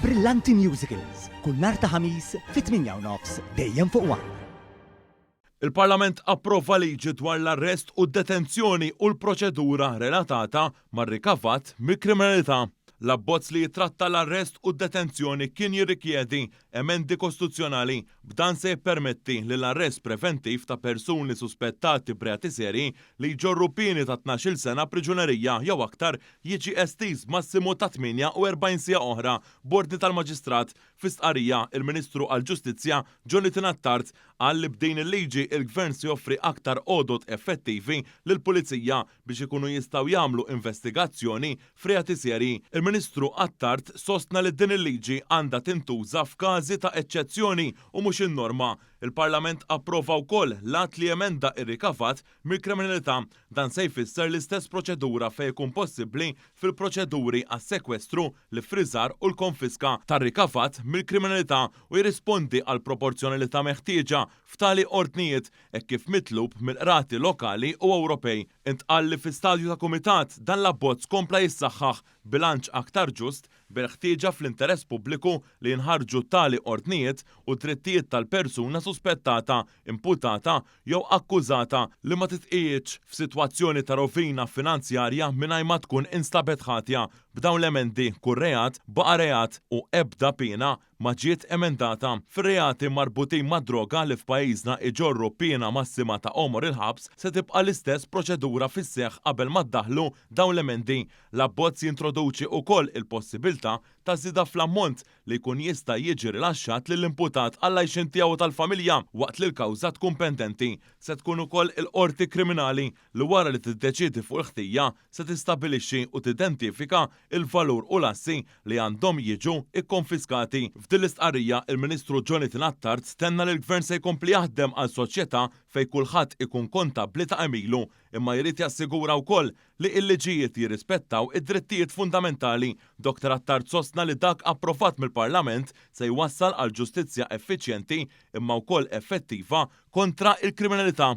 Brillanti Musicals, kull nhar ta' ħamis fit-8:09 dejjem fuq One. Il-Parlament approva liġi dwar l-arrest u d-detenzjoni u l-proċedura relatata mar-rikavat mill-kriminalità. L-abbozz li jitratta l-arrest u d-detenzjoni kien jirrikjedi emendi kostituzzjonali b'dan se jippermetti li l-arrest preventiv ta' persuni suspettati b'reati serji li jġorru pieni ta' 12 sena priġunerija jew aktar jiġi estiż massimu ta' 48 sija oħra b'ordni tal-Maġistrat. Fi stqarrija il-Ministru għall-Ġustizzja Jonathan Attard qal li b'din il-liġi il-Gvern se joffri aktar għodod effettivi lill-Pulizija biex ikunu jistgħu jagħmlu investigazzjoni f'reati serji. Il-Ministru Attard sostna li din il-liġi għandha tintuża f'każi ta' eċċezzjoni u mhux in-norma. Il-Parlament approva wkoll l-att li emenda ir-rikavat mill-kriminalità dan se jfisser l-istess proċedura fejn ikun possibbli fil-proċeduri għas-sekwestru, l-ifriżar u l-konfiska tar-rikavat mill-kriminalità u jirrispondi għal proporzjonalità meħtieġa f'tali ordnijiet hekk kif mitlub mill-qrati lokali u Ewropej. Intqal li fi stadju ta' kumitat dan l-abbozz kompla jissaħħaħ bilanċ aktar ġust bil-ħtieġa fl-interess pubbliku li jinħarġu tali ordnijiet u drittijiet tal-persuna suspettata, imputata jew akkużata li ma titqiegħx f'sitwazzjoni ta' rovina finanzjarja mingħajr ma tkun instabet ħatja. B'dawn l-emendi kull reat baqa' reat u ebda pena ma ġiet emendata. Fir-reati marbutin ma' droga li f'pajjiżna iġorru pena massima ta' omor il-ħabs se tibqa' l-istess proċedura fis-seħħ qabel ma ddaħlu dawn l-emendi. L-abbozz jintroduċi wkoll il-possibilità ta' żieda fl-ammont li jkun jista' jiġi rilaxxat lill-imputat għall-għajxin tiegħu tal-familja waqt li l-kawża tkun pendenti. Se tkun ukoll il-qorti kriminali li wara li tiddeċiedi fuq il-ħtija se tistabbilixxi u tidentifika il-valur u l-assi li għandhom jiġu ikkonfiskati. F'din l-istqarrija il-Ministru Jonathan Attard stenna li l-Gvern se jkompli jaħdem għal soċjetà fejn kulħadd ikun kontabbli ta' emilu imma jrid jassigura wkoll li l-liġijiet jirrispettaw id-drittijiet fundamentali. Dr. Attard sostna li dak approvat mill-Parlament se jwassal għal ġustizzja effiċjenti imma wkoll effettiva kontra il-kriminalità.